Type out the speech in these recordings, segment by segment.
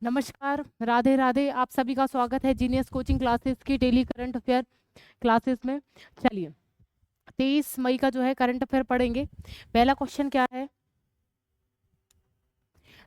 नमस्कार, राधे राधे। आप सभी का स्वागत है जीनियस कोचिंग क्लासेस की डेली करंट अफेयर क्लासेस में। चलिए, 23 मई का जो है करंट अफेयर पढ़ेंगे। पहला क्वेश्चन क्या है?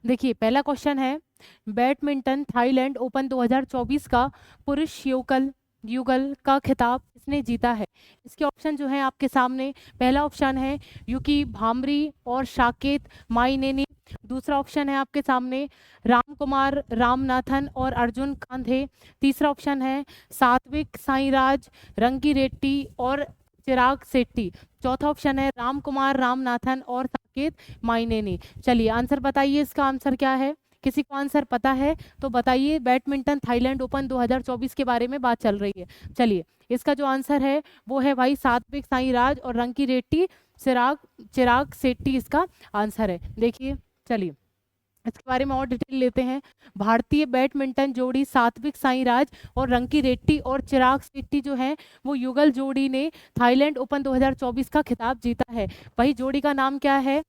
देखिए, पहला क्वेश्चन है, बैडमिंटन थाईलैंड ओपन 2024 का पुरुष युगल युगल का खिताब किसने जीता है? इसके ऑप्शन जो है आपके सामने। पहला ऑप्शन है युकी भामरी और साकेत माइनेनी। दूसरा ऑप्शन है आपके सामने राम कुमार रामनाथन और अर्जुन कांधे। तीसरा ऑप्शन है सात्विक साईराज रंकीरेड्डी और चिराग शेट्टी। चौथा ऑप्शन है राम कुमार रामनाथन और साकेत मायने। चलिए, आंसर बताइए, इसका आंसर क्या है? किसी को आंसर पता है तो बताइए। बैडमिंटन थाईलैंड ओपन 2024 के बारे में बात चल रही है। चलिए, इसका जो आंसर है वो है भाई सात्विक साईराज और रंकी रेड्डी चिराग चिराग शेट्टी इसका आंसर है। देखिए, चलिए इसके बारे में और डिटेल लेते हैं। भारतीय बैडमिंटन जोड़ी सात्विक साईराज और रंकी रेड्डी और चिराग शेट्टी जो है वो युगल जोड़ी ने थाईलैंड ओपन 2024 का खिताब जीता है। वही जोड़ी का नाम क्या है?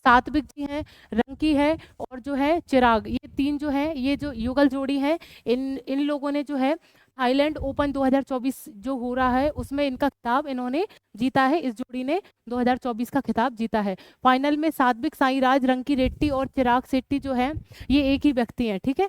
सात्विक जी हैं, रंकी है और जो है चिराग। ये तीन जो है, ये जो युगल जोड़ी है, इन इन लोगों ने जो है थाईलैंड ओपन 2024 जो हो रहा है उसमें इनका खिताब इन्होंने जीता है। इस जोड़ी ने 2024 का खिताब जीता है। फाइनल में सात्विक साईराज रंकी रेड्डी और चिराग शेट्टी जो है ये एक ही व्यक्ति हैं। ठीक है,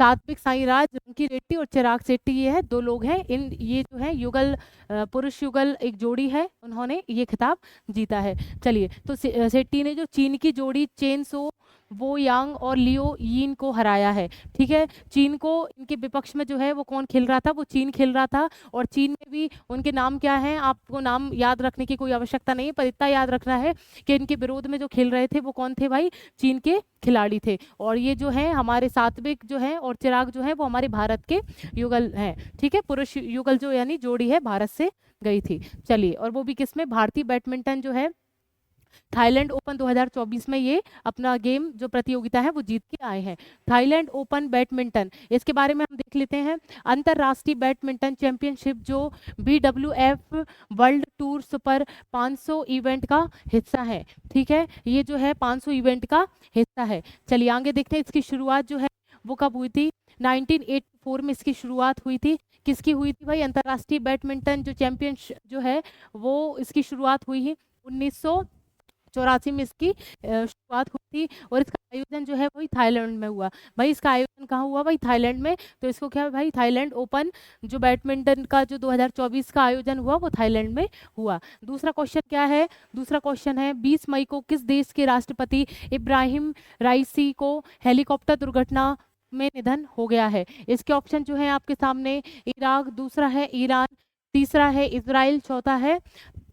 सात्विक साईराज रंकी रेड्डी और चिराग शेट्टी ये है, दो लोग हैं। इन ये जो है युगल पुरुष युगल एक जोड़ी है, उन्होंने ये खिताब जीता है। चलिए, तो शेट्टी ने जो चीन की जोड़ी चेन सो वो यांग और लियो यीन को हराया है। ठीक है, चीन को इनके विपक्ष में जो है वो कौन खेल रहा था? वो चीन खेल रहा था। और चीन में भी उनके नाम क्या है? आपको नाम याद रखने की कोई आवश्यकता नहीं है, पर इतना याद रखना है कि इनके विरोध में जो खेल रहे थे वो कौन थे भाई? चीन के खिलाड़ी थे। और ये जो है हमारे सात्विक जो है और चिराग जो है वो हमारे भारत के युगल हैं। ठीक है, पुरुष युगल जो यानी जोड़ी है भारत से गई थी। चलिए, और वो भी किसमें? भारतीय बैडमिंटन जो है थाईलैंड ओपन 2024 में ये अपना गेम जो प्रतियोगिता है वो जीत के आए हैं। थाईलैंड ओपन बैडमिंटन, इसके बारे में हम देख लेते हैं। अंतरराष्ट्रीय बैडमिंटन चैंपियनशिप जो BWF world tour super 500 event का हिस्सा है। ठीक है, ये जो है 500 इवेंट का हिस्सा है। चलिए आगे देखते हैं, इसकी शुरुआत जो है वो कब हुई थी? 1984 में इसकी शुरुआत हुई थी। किसकी हुई थी भाई? अंतरराष्ट्रीय बैडमिंटन जो चैंपियनशिप जो है वो इसकी शुरुआत हुई है 1984 में इसकी शुरुआत हुई थी। और इसका आयोजन जो है वही थाईलैंड में हुआ। भाई इसका आयोजन कहाँ हुआ? भाई थाईलैंड में। तो इसको क्या है भाई? थाईलैंड ओपन जो बैडमिंटन का जो 2024 का आयोजन हुआ वो थाईलैंड में हुआ। दूसरा क्वेश्चन क्या है? दूसरा क्वेश्चन है 20 मई को किस देश के राष्ट्रपति इब्राहिम राइसी को हेलीकॉप्टर दुर्घटना में निधन हो गया है? इसके ऑप्शन जो है आपके सामने। इराक, दूसरा है ईरान, तीसरा है इजराइल, चौथा है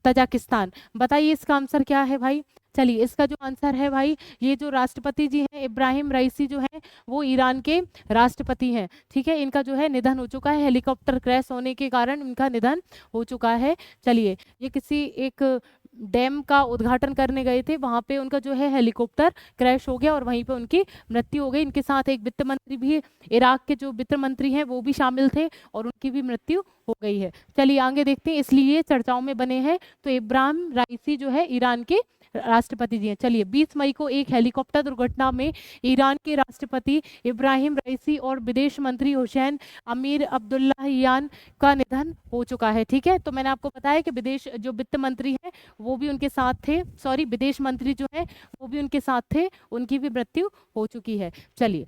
तजाकिस्तान। बताइए इसका आंसर क्या है भाई? चलिए, इसका जो आंसर है भाई, ये जो राष्ट्रपति जी हैं इब्राहिम राइसी जो हैं वो ईरान के राष्ट्रपति हैं। ठीक है, इनका जो है निधन हो चुका है, हेलीकॉप्टर क्रैश होने के कारण इनका निधन हो चुका है। चलिए, ये किसी एक डैम का उद्घाटन करने गए थे, वहां पे उनका जो है हेलीकॉप्टर क्रैश हो गया और वहीं पे उनकी मृत्यु हो गई। इनके साथ एक वित्त मंत्री भी, इराक के जो वित्त मंत्री हैं वो भी शामिल थे और उनकी भी मृत्यु हो गई है। चलिए आगे देखते हैं, इसलिए चर्चाओं में बने हैं। तो इब्राहिम राइसी जो है ईरान के राष्ट्रपति जी हैं। चलिए, 20 मई को एक हेलीकॉप्टर दुर्घटना में ईरान के राष्ट्रपति इब्राहिम राइसी और विदेश मंत्री हुसैन अमीर अब्दुल्लाहियान का निधन हो चुका है। ठीक है, तो मैंने आपको बताया कि विदेश जो वित्त मंत्री हैं वो भी उनके साथ थे, सॉरी विदेश मंत्री जो है वो भी उनके साथ थे, उनकी भी मृत्यु हो चुकी है। चलिए,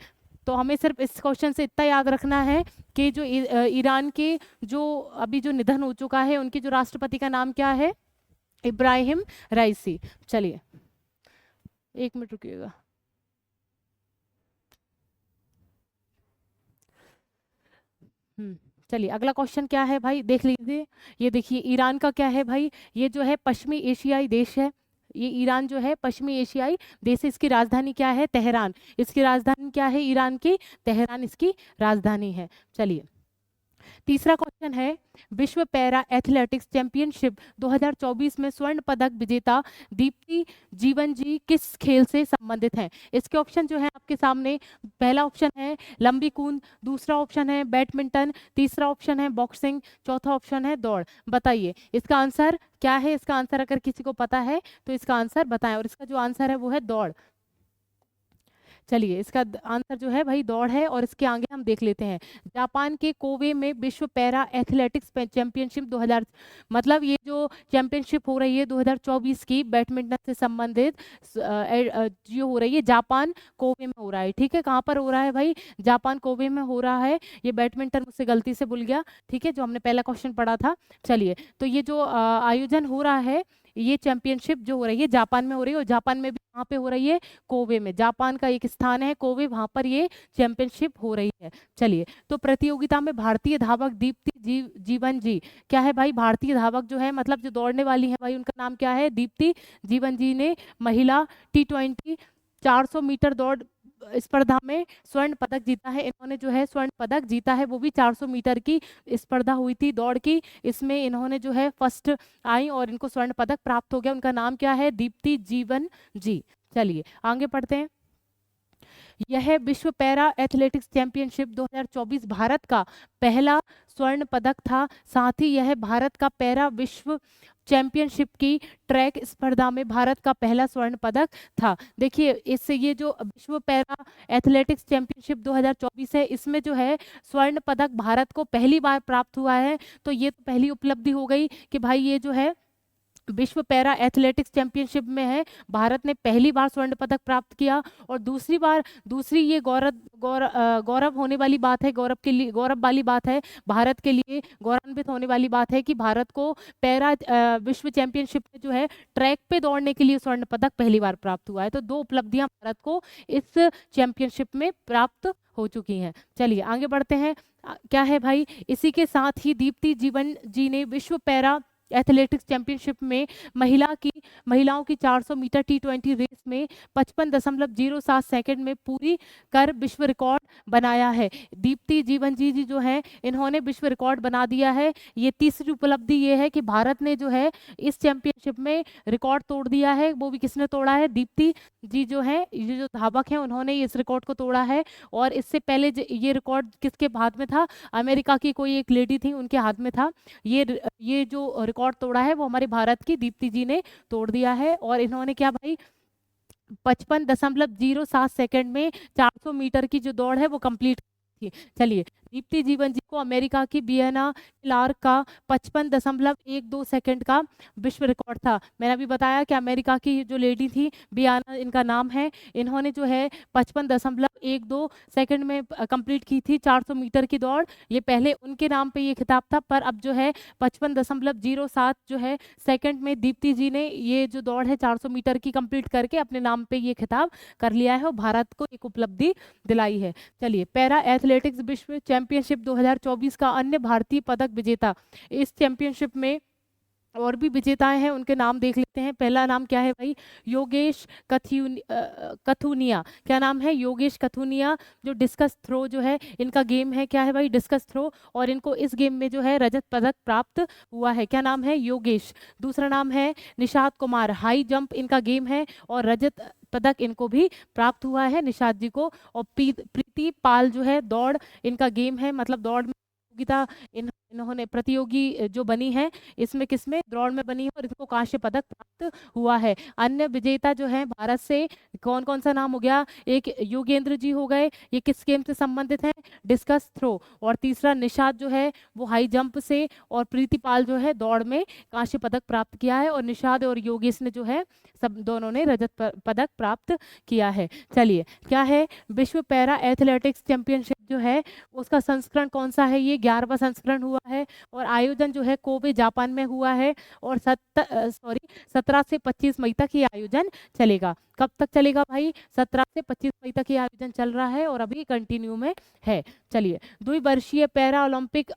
तो हमें सिर्फ इस क्वेश्चन से इतना याद रखना है कि जो ईरान के जो अभी जो निधन हो चुका है उनके जो राष्ट्रपति का नाम क्या है? इब्राहिम राइसी। चलिए, एक मिनट रुकिएगा। चलिए, अगला क्वेश्चन क्या है भाई? देख लीजिए, ये देखिए ईरान का क्या है भाई? ये जो है पश्चिमी एशियाई देश है। ये ईरान जो है पश्चिमी एशियाई देश है। इसकी राजधानी क्या है? तेहरान। इसकी राजधानी क्या है ईरान की? तेहरान इसकी राजधानी है। चलिए, तीसरा क्वेश्चन है, विश्व पैरा एथलेटिक्स चैंपियनशिप 2024 में स्वर्ण पदक विजेता दीप्ति जीवन जी किस खेल से संबंधित हैं? इसके ऑप्शन जो है आपके सामने। पहला ऑप्शन है लंबी कूद, दूसरा ऑप्शन है बैडमिंटन, तीसरा ऑप्शन है बॉक्सिंग, चौथा ऑप्शन है दौड़। बताइए इसका आंसर क्या है? इसका आंसर अगर किसी को पता है तो इसका आंसर बताएं। और इसका जो आंसर है वो है दौड़। चलिए इसका आंसर जो है भाई दौड़ है, और इसके आगे हम देख लेते हैं। जापान के कोवे में विश्व पैरा एथलेटिक्स चैंपियनशिप 2000, मतलब ये जो चैंपियनशिप हो रही है 2024 की बैडमिंटन से संबंधित जो हो रही है जापान कोवे में हो रहा है। ठीक है, कहाँ पर हो रहा है भाई? जापान कोवे में हो रहा है। ये बैडमिंटन मुझसे गलती से भूल गया, ठीक है, जो हमने पहला क्वेश्चन पढ़ा था। चलिए, तो ये जो आयोजन हो रहा है, ये चैंपियनशिप जो हो रही है जापान में हो रही है, और जापान में भी कहाँ पे हो रही है? कोवे में। जापान का एक स्थान है कोवे, वहां पर ये चैंपियनशिप हो रही है। चलिए, तो प्रतियोगिता में भारतीय धावक दीप्ति जीवन जी, क्या है भाई? भारतीय धावक जो है, मतलब जो दौड़ने वाली है भाई, उनका नाम क्या है? दीप्ति जीवन जी ने महिला T20 400 मीटर दौड़ स्पर्धा में स्वर्ण पदक जीता है। इन्होंने जो है स्वर्ण पदक जीता है, वो भी 400 मीटर की स्पर्धा हुई थी दौड़ की। इसमें इन्होंने जो है फर्स्ट आई और इनको स्वर्ण पदक प्राप्त हो गया। उनका नाम क्या है? दीप्ति जीवन जी। चलिए आगे पढ़ते हैं। यह विश्व पैरा एथलेटिक्स चैंपियनशिप 2024 भारत का पहला स्वर्ण पदक था। साथ ही यह भारत का पैरा विश्व चैंपियनशिप की ट्रैक स्पर्धा में भारत का पहला स्वर्ण पदक था। देखिए, इससे ये जो विश्व पैरा एथलेटिक्स चैंपियनशिप 2024 है, इसमें जो है स्वर्ण पदक भारत को पहली बार प्राप्त हुआ है। तो ये तो पहली उपलब्धि हो गई कि भाई ये जो है विश्व पैरा एथलेटिक्स चैंपियनशिप में है, भारत ने पहली बार स्वर्ण पदक प्राप्त किया। और दूसरी ये गौरव होने वाली बात है, गौरव के लिए गौरव वाली बात है, भारत के लिए गौरवान्वित होने वाली बात है कि भारत को पैरा विश्व चैंपियनशिप में जो है ट्रैक पे दौड़ने के लिए स्वर्ण पदक पहली बार प्राप्त हुआ है। तो 2 उपलब्धियां भारत को इस चैंपियनशिप में प्राप्त हो चुकी हैं। चलिए आगे बढ़ते हैं। क्या है भाई? इसी के साथ ही दीप्ति जीवन जी ने विश्व पैरा एथलेटिक्स चैंपियनशिप में महिलाओं की 400 मीटर T20 रेस में 55.07 सेकंड में पूरी कर विश्व रिकॉर्ड बनाया है। दीप्ति जीवन जी जो है, इन्होंने विश्व रिकॉर्ड बना दिया है। ये तीसरी उपलब्धि ये है कि भारत ने जो है इस चैंपियनशिप में रिकॉर्ड तोड़ दिया है। वो भी किसने तोड़ा है? दीप्ति जी जो है, ये जो धावक हैं, उन्होंने इस रिकॉर्ड को तोड़ा है। और इससे पहले ये रिकॉर्ड किसके हाथ में था? अमेरिका की कोई एक लेडी थी, उनके हाथ में था। ये जो रिकॉर्ड तोड़ा है वो हमारे भारत की दीप्ति जी ने तोड़ दिया है। और इन्होंने क्या भाई 55.07 सेकंड में 400 मीटर की जो दौड़ है वो कंप्लीट की। चलिए, दीप्ति जीवन जी को अमेरिका की बियाना क्लार्क का 55.12 सेकंड का विश्व रिकॉर्ड था। मैंने अभी बताया कि अमेरिका की जो लेडी थी बियाना, इनका नाम है, इन्होंने जो है 55.12 सेकंड में कंप्लीट की थी 400 मीटर की दौड़। ये पहले उनके नाम पे ये खिताब था, पर अब जो है 55.07 जो है सेकंड में दीप्ति जी ने ये जो दौड़ है 400 मीटर की कंप्लीट करके अपने नाम पे ये खिताब कर लिया है और भारत को एक उपलब्धि दिलाई है। चलिए, पैरा एथलेटिक्स विश्व चैंपियनशिप 2024 का अन्य भारतीय पदक विजेता। इस चैंपियनशिप में और भी विजेताएं हैं, उनके नाम देख लेते हैं। पहला नाम क्या है भाई? योगेश कथुनिया। क्या नाम है? योगेश कथुनिया। जो डिस्कस थ्रो जो है इनका गेम है, क्या है भाई? Discus throw. और इनको इस गेम में जो है रजत पदक प्राप्त हुआ है। क्या नाम है? योगेश। दूसरा नाम है निषाद कुमार, हाई जंप इनका गेम है और रजत पदक इनको भी प्राप्त हुआ है, निषाद जी को। और प्रीति पाल जो है दौड़ इनका गेम है, मतलब दौड़ में इन्होंने प्रतियोगी जो बनी है, इसमें किसमें? दौड़ में बनी है और इनको कांस्य पदक प्राप्त हुआ है। अन्य विजेता जो है भारत से कौन कौन सा नाम हो गया? एक योगेंद्र जी हो गए, ये किस गेम से संबंधित हैं? Discus throw. और तीसरा निषाद जो है वो हाई जंप से, और प्रीति पाल जो है दौड़ में कांस्य पदक प्राप्त किया है। और निषाद और योगेश ने जो है सब दोनों ने रजत पदक प्राप्त किया है। चलिए, क्या है? विश्व पैरा एथलेटिक्स चैंपियनशिप जो है उसका संस्करण कौन सा है? ये 11वां संस्करण हुआ है और आयोजन जो है कोबे जापान में हुआ है। और 17 से 25 मई तक ये आयोजन चलेगा। कब तक चलेगा भाई? 17 से 25 मई तक ये आयोजन चल रहा है और अभी कंटिन्यू में है। चलिए, 2 वर्षीय पैरा ओलंपिक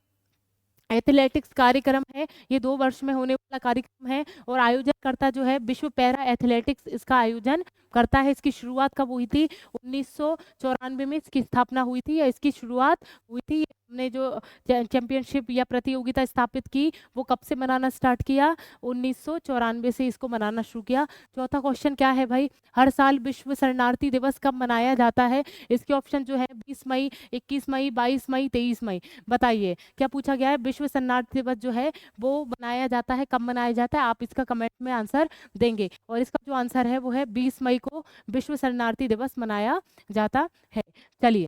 एथलेटिक्स कार्यक्रम है, ये 2 वर्ष में होने वाला कार्यक्रम है। और आयोजन करता जो है विश्व पैरा एथलेटिक्स इसका आयोजन करता है। इसकी शुरुआत कब हुई थी? 1994 में इसकी स्थापना हुई थी, या इसकी शुरुआत हुई थी। हमने जो चैंपियनशिप या प्रतियोगिता स्थापित की वो कब से मनाना स्टार्ट किया? 1994 से इसको मनाना शुरू किया। चौथा क्वेश्चन क्या है भाई? हर साल विश्व शरणार्थी दिवस कब मनाया जाता है? इसके ऑप्शन जो है 20 मई, 21 मई, 22 मई, 23 मई। बताइए क्या पूछा गया है? विश्व शरणार्थी दिवस जो है वो मनाया जाता है, कब मनाया जाता है? आप इसका कमेंट में में आंसर देंगे। और इसका जो आंसर है वो है 20 मई को विश्व शरणार्थी दिवस मनाया जाता है। चलिए,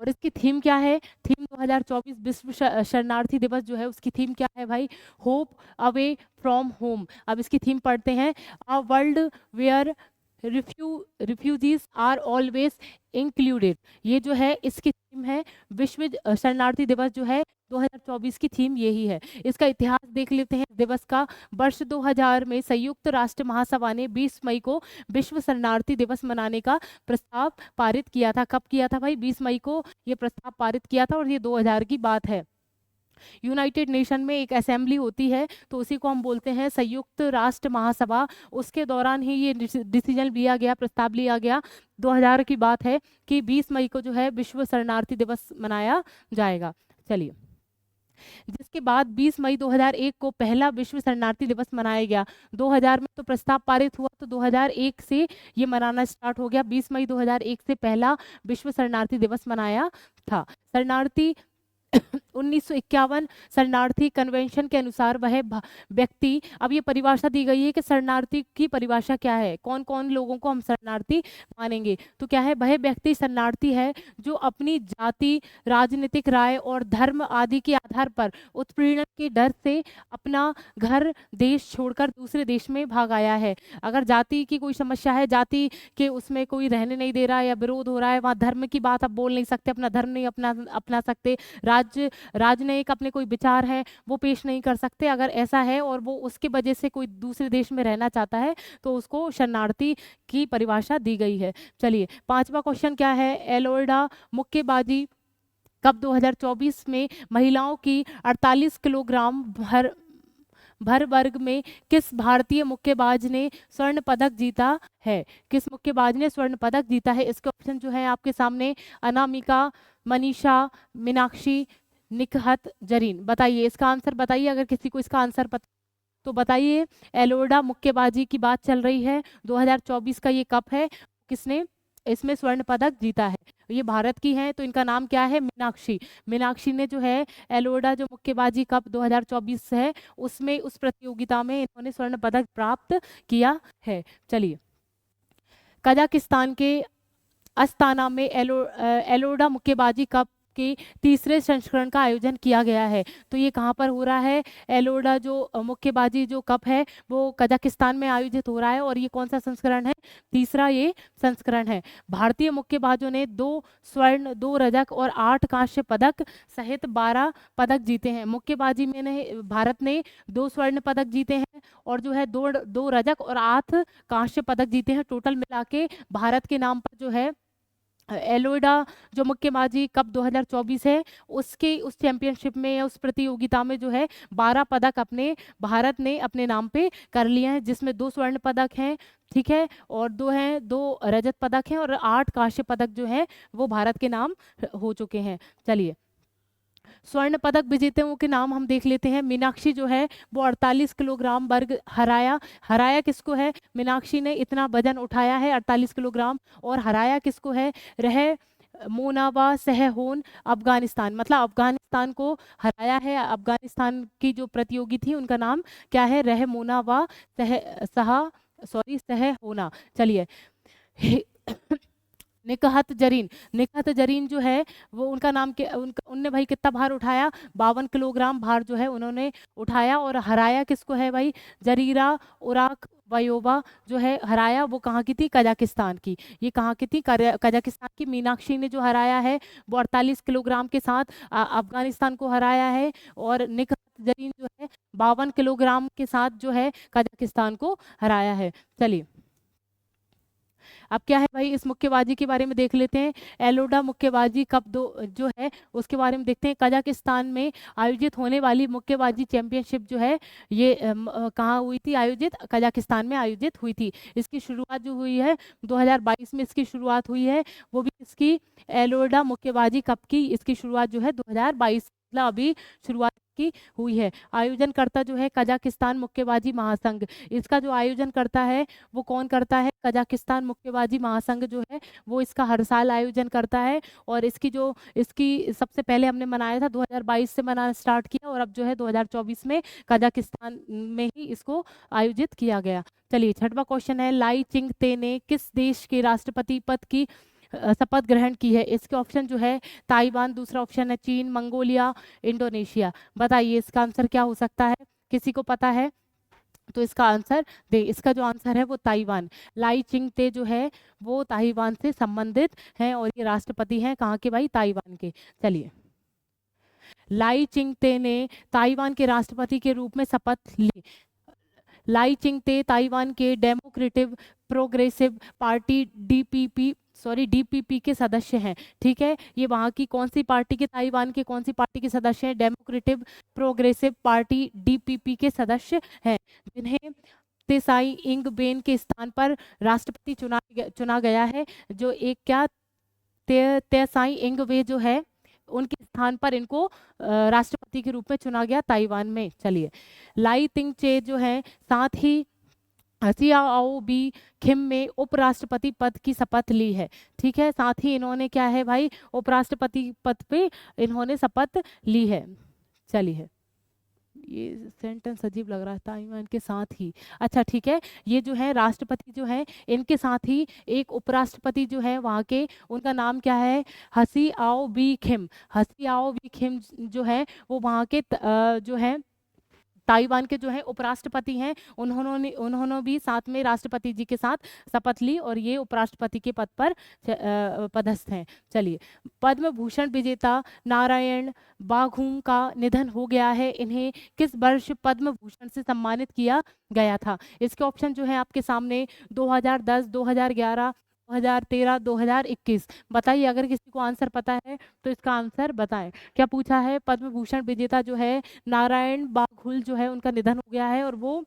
और इसकी थीम क्या है? थीम 2024 विश्व शरणार्थी दिवस जो है उसकी थीम क्या है भाई? Hope away from home. अब इसकी थीम पढ़ते हैं। A world where refugees are always included. ये जो है इसकी थीम है। विश्व शरणार्थी दिवस जो है 2024 की थीम यही है। इसका इतिहास देख लेते हैं दिवस का। वर्ष 2000 में संयुक्त राष्ट्र महासभा ने 20 मई को विश्व शरणार्थी दिवस मनाने का प्रस्ताव पारित किया था। कब किया था भाई? 20 मई को ये प्रस्ताव पारित किया था और ये 2000 की बात है। यूनाइटेड नेशन में एक असेंबली होती है तो उसी को हम बोलते हैं संयुक्त राष्ट्र महासभा। उसके दौरान ही ये डिसीजन लिया गया, प्रस्ताव लिया गया। 2000 की बात है कि 20 मई को जो है विश्व शरणार्थी दिवस मनाया जाएगा। चलिए, जिसके बाद 20 मई 2001 को पहला विश्व शरणार्थी दिवस मनाया गया। 2000 में तो प्रस्ताव पारित हुआ तो 2001 से ये मनाना स्टार्ट हो गया। 20 मई 2001 से पहला विश्व शरणार्थी दिवस मनाया था। शरणार्थी 1951 शरणार्थी कन्वेंशन के अनुसार वह व्यक्ति, अब ये परिभाषा दी गई है कि शरणार्थी की परिभाषा क्या है, कौन कौन लोगों को हम शरणार्थी मानेंगे। तो क्या है? वह व्यक्ति शरणार्थी है जो अपनी जाति, राजनीतिक राय और धर्म आदि के आधार पर उत्पीड़न के डर से अपना घर देश छोड़कर दूसरे देश में भाग आया है। अगर जाति की कोई समस्या है, जाति के उसमें कोई रहने नहीं दे रहा है या विरोध हो रहा है, वहाँ धर्म की बात आप बोल नहीं सकते, अपना धर्म नहीं अपना सकते, राजनयिक अपने कोई विचार है वो पेश नहीं कर सकते। अगर ऐसा है और वो उसके वजह से कोई दूसरे देश में रहना चाहता है तो उसको शरणार्थी की परिभाषा दी गई है। चलिए, 5वां क्वेश्चन क्या है? एलोर्डा मुक्केबाजी कप 2024 में महिलाओं की 48 किलोग्राम भर वर्ग में किस भारतीय मुक्केबाज ने स्वर्ण पदक जीता है? किस मुक्केबाज ने स्वर्ण पदक जीता है? इसके ऑप्शन जो है आपके सामने, अनामिका, मनीषा, मीनाक्षी, निकहत जरीन। बताइए इसका आंसर, बताइए अगर किसी को इसका आंसर पता तो बताइए। एलोर्डा मुक्केबाजी की बात चल रही है, 2024 का ये कप है, किसने इसमें स्वर्ण पदक जीता है? ये भारत की हैं तो इनका नाम क्या है? मीनाक्षी। मीनाक्षी ने जो है एलोर्डा जो मुक्केबाजी कप 2024 है उसमें, उस प्रतियोगिता में इन्होंने स्वर्ण पदक प्राप्त किया है। चलिए, कजाकिस्तान के अस्ताना में एलोर्डा मुक्केबाजी कप के तीसरे संस्करण का आयोजन किया गया है। तो ये कहाँ पर हो रहा है? एलोर्डा जो मुक्केबाजी जो कप है वो कजाकिस्तान में आयोजित हो रहा है और ये कौन सा संस्करण है? तीसरा ये संस्करण है। भारतीय मुक्केबाजों ने 2 स्वर्ण, 2 रजक और 8 कांस्य पदक सहित 12 पदक जीते हैं। मुक्केबाजी में भारत ने 2 स्वर्ण पदक जीते हैं और जो है 2 रजक और 8 कांस्य पदक जीते हैं। टोटल मिला के भारत के नाम पर जो है एलोर्डा जो मुक्केबाजी कप 2024 है उसके उस चैंपियनशिप में या उस प्रतियोगिता में जो है 12 पदक अपने भारत ने अपने नाम पे कर लिए हैं, जिसमें 2 स्वर्ण पदक हैं, ठीक है, और 2 रजत पदक हैं और 8 कांस्य पदक जो है वो भारत के नाम हो चुके हैं। चलिए, स्वर्ण पदक विजेताओं के नाम हम देख लेते हैं। मीनाक्षी जो है वो 48 किलोग्राम वर्ग हराया किसको है? मीनाक्षी ने इतना वजन उठाया है 48 किलोग्राम। और हराया किसको है? रह मोनावा सहहोन अफगानिस्तान, मतलब अफगानिस्तान को हराया है। अफगानिस्तान की जो प्रतियोगी थी उनका नाम क्या है? रह मोनावा सहहोना। चलिए, निकहत जरीन जो है वो उनका नाम उनने भाई कितना भार उठाया? 52 किलोग्राम भार जो है उन्होंने उठाया। और हराया किसको है भाई? जरीरा उराक वयोवा जो है हराया, वो कहाँ की थी? कजाकिस्तान की। ये कहाँ की थी? कजाकिस्तान की। मीनाक्षी ने जो हराया है वो 48 किलोग्राम के साथ अफगानिस्तान को हराया है। और निकहत जरीन जो है 52 किलोग्राम के साथ जो है कजाकिस्तान को हराया है। चलिए, अब क्या है भाई, इस मुक्केबाजी के बारे में देख लेते हैं। एलोर्डा मुक्केबाजी कप जो है उसके बारे में देखते हैं। कजाकिस्तान में आयोजित होने वाली मुक्केबाजी चैंपियनशिप जो है ये कहाँ हुई थी आयोजित? कजाकिस्तान में आयोजित हुई थी। इसकी शुरुआत जो हुई है 2022 में इसकी शुरुआत हुई है, वो भी इसकी एलोर्डा मुक्केबाजी कप की इसकी शुरुआत जो है 2022, मतलब अभी शुरुआत की हुई है। आयोजनकर्ता जो है कजाकिस्तान मुक्केबाजी महासंघ। इसका जो आयोजन करता है वो कौन करता है? कजाकिस्तान मुक्केबाजी महासंघ जो है वो इसका हर साल आयोजन करता है। और इसकी सबसे पहले हमने मनाया था 2022 से मनाना स्टार्ट किया, और अब जो है 2024 में कजाकिस्तान में ही इसको आयोजित किया गया। चलिए, छठवां क्वेश्चन है, लाई चिंग-ते ने किस देश के राष्ट्रपति पद की शपथ ग्रहण की है? इसके ऑप्शन जो है ताइवान, दूसरा ऑप्शन है चीन, मंगोलिया, इंडोनेशिया। बताइए इसका आंसर क्या हो सकता है? किसी को पता है तो इसका आंसर दे। इसका जो आंसर है वो ताइवान। लाई चिंग-ते जो है वो ताइवान से संबंधित हैं, और ये राष्ट्रपति हैं कहाँ के भाई? ताइवान के। चलिए, लाई चिंग-ते ने ताइवान के राष्ट्रपति के रूप में शपथ ली। लाई चिंग-ते ताइवान के डेमोक्रेटिव प्रोग्रेसिव पार्टी डीपीपी के सदस्य हैं। ठीक है, ये वहाँ की कौन सी पार्टी के, ताइवान के कौन सी पार्टी के सदस्य हैं? डेमोक्रेटिव प्रोग्रेसिव पार्टी डीपीपी के सदस्य हैं, जिन्हें त्साई इंग बेन के स्थान पर राष्ट्रपति चुना गया है। जो एक क्या त्साई इंग वे जो है उनके स्थान पर इनको राष्ट्रपति के रूप में चुना गया ताइवान में। चलिए, लाई चिंग-ते जो है साथ ही हसियाओ बी खिम में उपराष्ट्रपति पद की शपथ ली है। ठीक है, साथ ही इन्होंने क्या है भाई? उपराष्ट्रपति पद पे इन्होंने शपथ ली है। चलिए, ये सेंटेंस अजीब लग रहा है, ताइवान के साथ ही। अच्छा ठीक है, ये जो है राष्ट्रपति जो है इनके साथ ही एक उपराष्ट्रपति जो है वहाँ के, उनका नाम क्या है? हसियाओ बी खिम। हसियाओ बी खिम जो है वो वहाँ के जो है ताइवान के जो है उपराष्ट्रपति हैं। उन्होंने भी साथ में राष्ट्रपति जी के साथ शपथ ली, और ये उपराष्ट्रपति के पद पर पदस्थ हैं। चलिए, पद्म भूषण विजेता नारायण बाघूम का निधन हो गया है। इन्हें किस वर्ष पद्म भूषण से सम्मानित किया गया था? इसके ऑप्शन जो है आपके सामने 2010, 2011, 2013, 2021। बताइए, अगर किसी को आंसर पता है तो इसका आंसर बताएं। क्या पूछा है? पद्म भूषण विजेता जो है नारायण बाघुल जो है उनका निधन हो गया है, और वो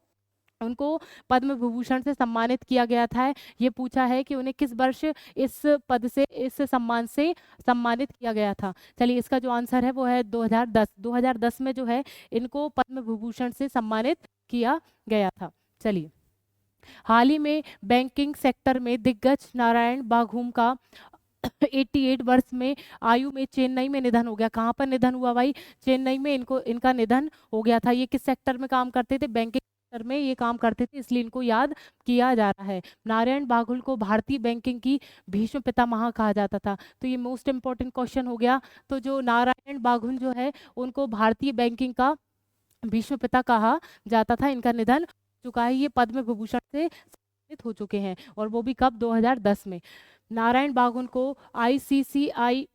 उनको पद्म विभूषण से सम्मानित किया गया था। ये पूछा है कि उन्हें किस वर्ष इस पद से, इस सम्मान से सम्मानित किया गया था। चलिए, इसका जो आंसर है वो है 2010। 2010 में जो है इनको पद्म विभूषण से सम्मानित किया गया था। चलिए, हाल ही में बैंकिंग सेक्टर में दिग्गज नारायण बाघूम का 88 वर्ष में आयु में चेन्नई में निधन हो गया। कहाँ पर निधन हुआ भाई? चेन्नई में इनका निधन हो गया था। ये किस सेक्टर में काम करते थे? बैंकिंग सेक्टर में ये काम करते थे, इसलिए इनको याद किया जा रहा है। नारायण बाघुल को भारतीय बैंकिंग की भीष्म पितामह कहा जाता था। तो ये मोस्ट इंपॉर्टेंट क्वेश्चन हो गया। तो जो नारायण बाघुल जो है उनको भारतीय बैंकिंग का भीष्म पिता कहा जाता था। इनका निधन चुका है। ये पद्म विभूषण से सम्मानित हो चुके हैं, और वो भी कब? 2010 में। नारायण बाघुल को आईसीआईसीआई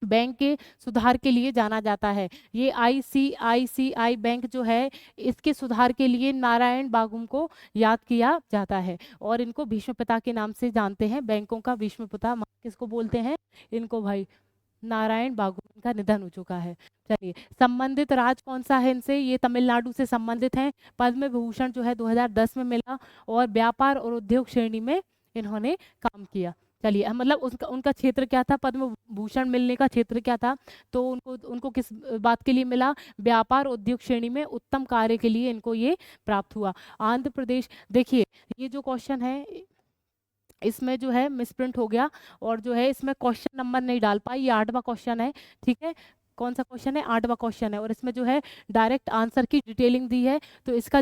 बैंक के सुधार के लिए जाना जाता है। ये आईसीआईसीआई बैंक जो है इसके सुधार के लिए नारायण बाघुल को याद किया जाता है, और इनको भीष्म पिता के नाम से जानते हैं। बैंकों का भीष्म पिता किसको बोलते हैं? इनको भाई, नारायण बाघुल का निधन हो चुका है। चलिए, संबंधित राज्य कौन सा है इनसे? ये तमिलनाडु से संबंधित हैं। पद्म विभूषण जो है 2010 में मिला, और व्यापार और उद्योग श्रेणी में इन्होंने काम किया। चलिए, मतलब उनका क्षेत्र क्या था? पद्म भूषण मिलने का क्षेत्र क्या था? तो उनको किस बात के लिए मिला? व्यापार उद्योग श्रेणी में उत्तम कार्य के लिए इनको ये प्राप्त हुआ। आंध्र प्रदेश, देखिए ये जो क्वेश्चन है इसमें जो है मिसप्रिंट हो गया, और जो है इसमें क्वेश्चन नंबर नहीं डाल पाई। ये 8वां क्वेश्चन है। ठीक है, कौन सा क्वेश्चन है? 8वां क्वेश्चन है, और इसमें जो है डायरेक्ट आंसर की डिटेलिंग दी है। तो इसका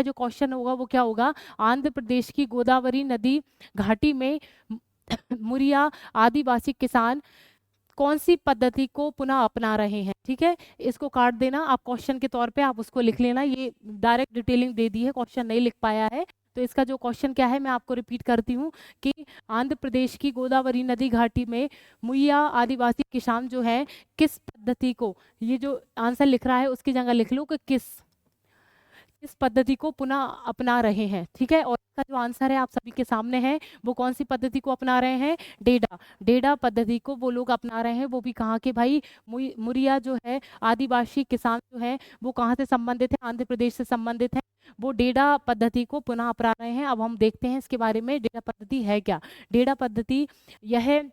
जो क्वेश्चन होगा वो क्या होगा? आंध्र प्रदेश की गोदावरी नदी घाटी में मुरिया आदिवासी किसान कौन सी पद्धति को पुनः अपना रहे हैं? ठीक है, इसको काट देना आप, क्वेश्चन के तौर पे आप उसको लिख लेना। ये डायरेक्ट डिटेलिंग दे दी है, क्वेश्चन नहीं लिख पाया है। तो इसका जो क्वेश्चन क्या है मैं आपको रिपीट करती हूँ कि आंध्र प्रदेश की गोदावरी नदी घाटी में मुइया आदिवासी किसान जो है किस पद्धति को, ये जो आंसर लिख रहा है उसकी जगह लिख लो कि किस पद्धति को पुनः अपना रहे हैं। ठीक है, और इसका जो आंसर है आप सभी के सामने है। वो कौन सी पद्धति को अपना रहे हैं? डेडा पद्धति को वो लोग अपना रहे हैं। वो भी कहाँ के भाई? मुरिया जो है आदिवासी किसान जो है वो कहाँ से संबंधित है? आंध्र प्रदेश से संबंधित है। वो डेडा पद्धति को पुनः अपना रहे हैं। अब हम देखते हैं इसके बारे में, डेडा पद्धति है क्या। डेडा पद्धति यह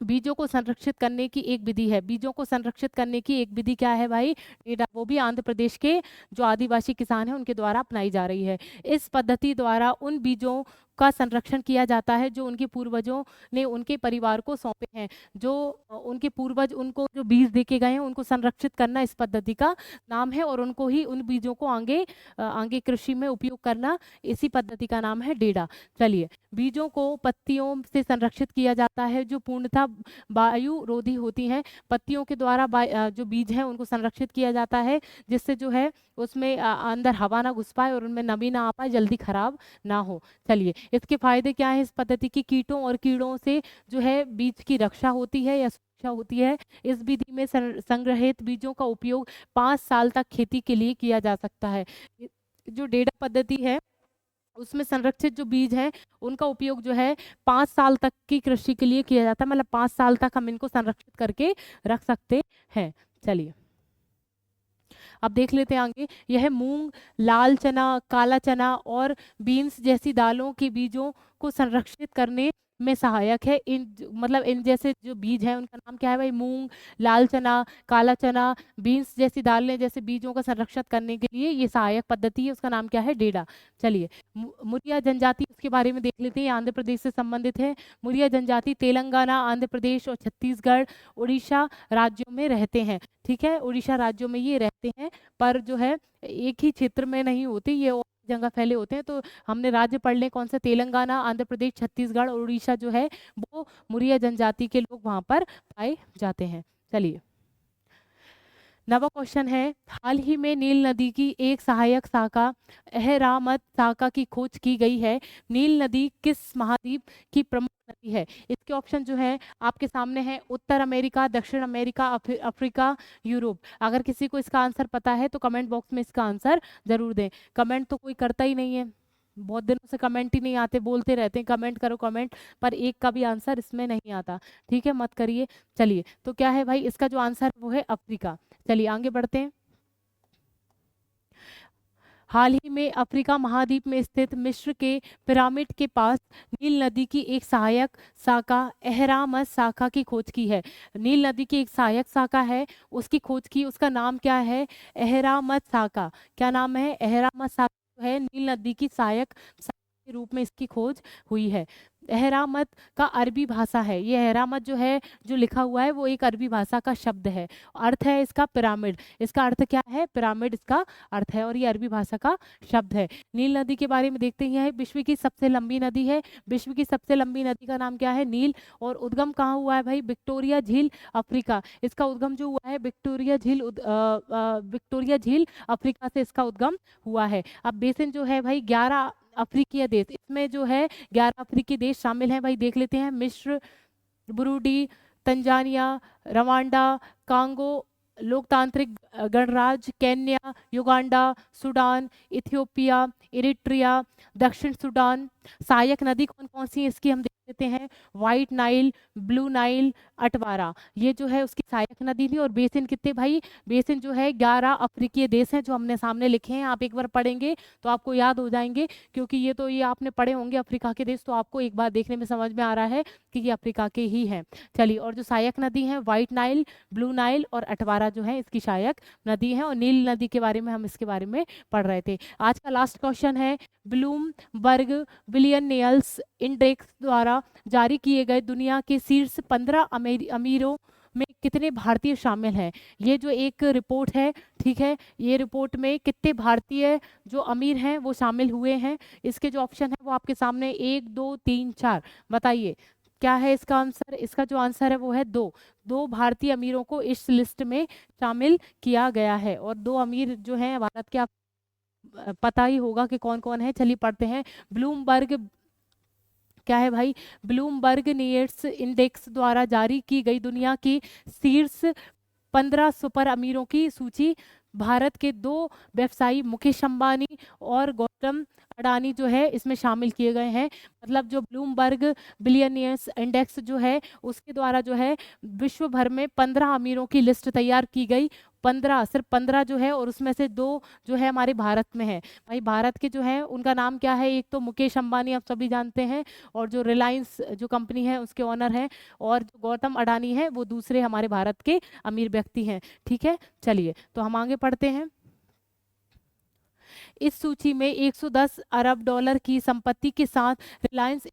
बीजों को संरक्षित करने की एक विधि है। बीजों को संरक्षित करने की एक विधि क्या है भाई? डेडा। वो भी आंध्र प्रदेश के जो आदिवासी किसान हैं उनके द्वारा अपनाई जा रही है। इस पद्धति द्वारा उन बीजों का संरक्षण किया जाता है जो उनके पूर्वजों ने उनके परिवार को सौंपे हैं। जो उनके पूर्वज उनको जो बीज देके गए हैं उनको संरक्षित करना इस पद्धति का नाम है, और उनको ही उन बीजों को आगे कृषि में उपयोग करना, इसी पद्धति का नाम है डेडा। चलिए, बीजों को पत्तियों से संरक्षित किया जाता है जो पूर्णतः वायु रोधी होती हैं। पत्तियों के द्वारा जो बीज हैं उनको संरक्षित किया जाता है, जिससे जो है उसमें अंदर हवा ना घुस पाए और उनमें नमी ना आ पाए, जल्दी खराब ना हो। चलिए, इसके फायदे क्या है? इस पद्धति की कीटों और कीड़ों से जो है बीज की रक्षा होती है या सुरक्षा होती है। इस विधि में संग्रहित बीजों का उपयोग 5 साल तक खेती के लिए किया जा सकता है। जो डेडा पद्धति है उसमें संरक्षित जो बीज हैं उनका उपयोग जो है 5 साल तक की कृषि के लिए किया जाता है, मतलब 5 साल तक हम इनको संरक्षित करके रख सकते हैं। चलिए, अब देख लेते हैं आगे। यह मूंग, लाल चना, काला चना और बीन्स जैसी दालों के बीजों को संरक्षित करने में सहायक है। मतलब इन जैसे जो बीज हैं उनका नाम क्या है भाई? मूंग, लाल चना, काला चना, बीन्स जैसी दालें जैसे बीजों का संरक्षण करने के लिए ये सहायक पद्धति है, उसका नाम क्या है? डेडा। चलिए, मुरिया जनजाति, उसके बारे में देख लेते हैं। आंध्र प्रदेश से संबंधित है। मुरिया जनजाति तेलंगाना, आंध्र प्रदेश और छत्तीसगढ़, उड़ीसा राज्यों में रहते हैं। ठीक है, उड़ीसा राज्यों में ये रहते हैं, पर जो है एक ही क्षेत्र में नहीं होते, ये और जगह फैले होते हैं। तो हमने राज्य पढ़ ले कौन सा? तेलंगाना, आंध्र प्रदेश, छत्तीसगढ़ और उड़ीसा जो है वो मुरिया जनजाति के लोग वहां पर पाए जाते हैं। चलिए, नवा क्वेश्चन है। हाल ही में नील नदी की एक सहायक शाखा अहरामत शाखा की खोज की गई है। नील नदी किस महाद्वीप की प्रमुख नदी है? इसके ऑप्शन जो है आपके सामने है। उत्तर अमेरिका, दक्षिण अमेरिका, अफ्रीका, यूरोप। अगर किसी को इसका आंसर पता है तो कमेंट बॉक्स में इसका आंसर जरूर दें। कमेंट तो कोई करता ही नहीं है, बहुत दिनों से कमेंट ही नहीं आते, बोलते रहते हैं कमेंट करो कमेंट, पर एक का भी आंसर इसमें नहीं आता। ठीक है, मत करिए। चलिए, तो क्या है भाई इसका जो आंसर वो है अफ्रीका। चलिए आगे बढ़ते हैं। हाल ही में अफ्रीका महाद्वीप में स्थित मिस्र के पिरामिड के पास नील नदी की एक सहायक शाखा अहरामत शाखा की खोज की है। नील नदी की एक सहायक शाखा है, उसकी खोज की, उसका नाम क्या है? अहरामत शाखा। क्या नाम है? अहरामत शाखा जो है नील नदी की सहायक शाखा के रूप में इसकी खोज हुई है। अहरामत का अरबी भाषा है, ये अहरामत जो है जो लिखा हुआ है वो एक अरबी भाषा का शब्द है। अर्थ है इसका पिरामिड। इसका अर्थ क्या है? पिरामिड इसका अर्थ है, और ये अरबी भाषा का शब्द है। नील नदी के बारे में देखते हैं। विश्व की सबसे लंबी नदी है। विश्व की सबसे लंबी नदी का नाम क्या है? नील। और उद्गम कहाँ हुआ है भाई? विक्टोरिया झील, अफ्रीका। इसका उद्गम जो हुआ है विक्टोरिया झील, विक्टोरिया झील अफ्रीका से इसका उद्गम हुआ है। अब बेसिन जो है भाई 11 अफ्रीकीय देश, इसमें जो है 11 अफ्रीकी देश शामिल हैं भाई। देख लेते हैं। मिस्र, बुरुंडी, तंजानिया, रवांडा, कांगो लोकतांत्रिक गणराज्य, Kenya, Uganda, Sudan, Ethiopia, Eritrea, दक्षिण सूडान। सहायक नदी कौन कौन सी है इसकी हम देख लेते हैं। White Nile, blue Nile, Atwara, ये जो है उसकी सहायक नदी थी। और बेसिन कितने भाई? बेसिन जो है 11 अफ्रीकीय देश हैं जो हमने सामने लिखे हैं। आप एक बार पढ़ेंगे तो आपको याद हो जाएंगे, क्योंकि ये आपने पढ़े होंगे अफ्रीका के देश, तो आपको एक बार देखने में समझ में आ रहा है कि ये अफ्रीका के ही हैं। चलिए, और जो सहायक नदी है व्हाइट नाइल, ब्लू नाइल और अटवारा जो है इसकी सहायक नदी है। और नील नदी के बारे में हम इसके बारे में पढ़ रहे थे। आज का लास्ट क्वेश्चन है। ब्लूमबर्ग बिलियनियर्स इंडेक्स द्वारा जारी किए गए दुनिया के शीर्ष 15 अमीरों में कितने भारतीय शामिल हैं? ये जो एक रिपोर्ट है, ठीक है, ये रिपोर्ट में कितने भारतीय जो अमीर हैं वो शामिल हुए हैं? इसके जो ऑप्शन है वो आपके सामने 1 2 3 4, बताइए क्या है इसका आंसर? इसका जो आंसर है वो है 2। 2 भारतीय अमीरों को इस लिस्ट में शामिल किया गया है। और 2 अमीर जो हैं भारत के, आप पता ही होगा कि कौन कौन है। चलिए पढ़ते हैं। ब्लूमबर्ग क्या है भाई? ब्लूमबर्ग नीयर्स इंडेक्स द्वारा जारी की गई दुनिया की शीर्ष 15 सुपर अमीरों की सूची। भारत के 2 व्यवसायी मुकेश अंबानी और गौतम अडानी जो है इसमें शामिल किए गए हैं। मतलब जो ब्लूमबर्ग बिलियनियर्स इंडेक्स जो है उसके द्वारा जो है विश्व भर में 15 अमीरों की लिस्ट तैयार की गई। 15, सिर्फ 15 जो है, और उसमें से 2 जो है हमारे भारत में है। भाई भारत के जो है उनका नाम क्या है, एक तो मुकेश अंबानी आप सभी जानते हैं, और जो रिलायंस जो कंपनी है उसके ओनर हैं, और जो गौतम अडानी है वो दूसरे हमारे भारत के अमीर व्यक्ति हैं। ठीक है, चलिए तो हम आगे पढ़ते हैं। इस सूची में 110 अरब डॉलर की संपत्ति के साथ रिलायंस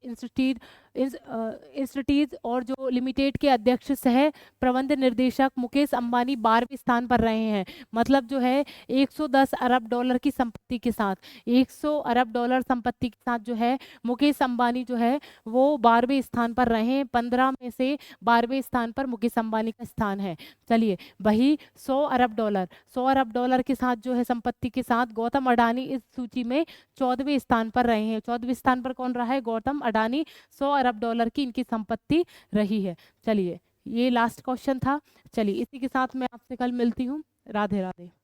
इंस्टीट्यूट और जो लिमिटेड के अध्यक्ष सह प्रबंध निर्देशक मुकेश अंबानी 12वें स्थान पर रहे हैं। मतलब जो है 110 अरब डॉलर की संपत्ति के साथ, 100 अरब डॉलर संपत्ति के साथ जो है मुकेश अंबानी जो है वो 12वें स्थान पर रहे हैं। 15 में से 12वें स्थान पर मुकेश अंबानी का स्थान है। चलिए, वही 100 अरब डॉलर के साथ जो है संपत्ति के साथ गौतम अडानी इस सूची में 14वें स्थान पर रहे हैं। 14वें स्थान पर कौन रहा है? गौतम अडानी। 100 अरब डॉलर की इनकी संपत्ति रही है। चलिए, ये लास्ट क्वेश्चन था। चलिए, इसी के साथ मैं आपसे कल मिलती हूँ। राधे राधे।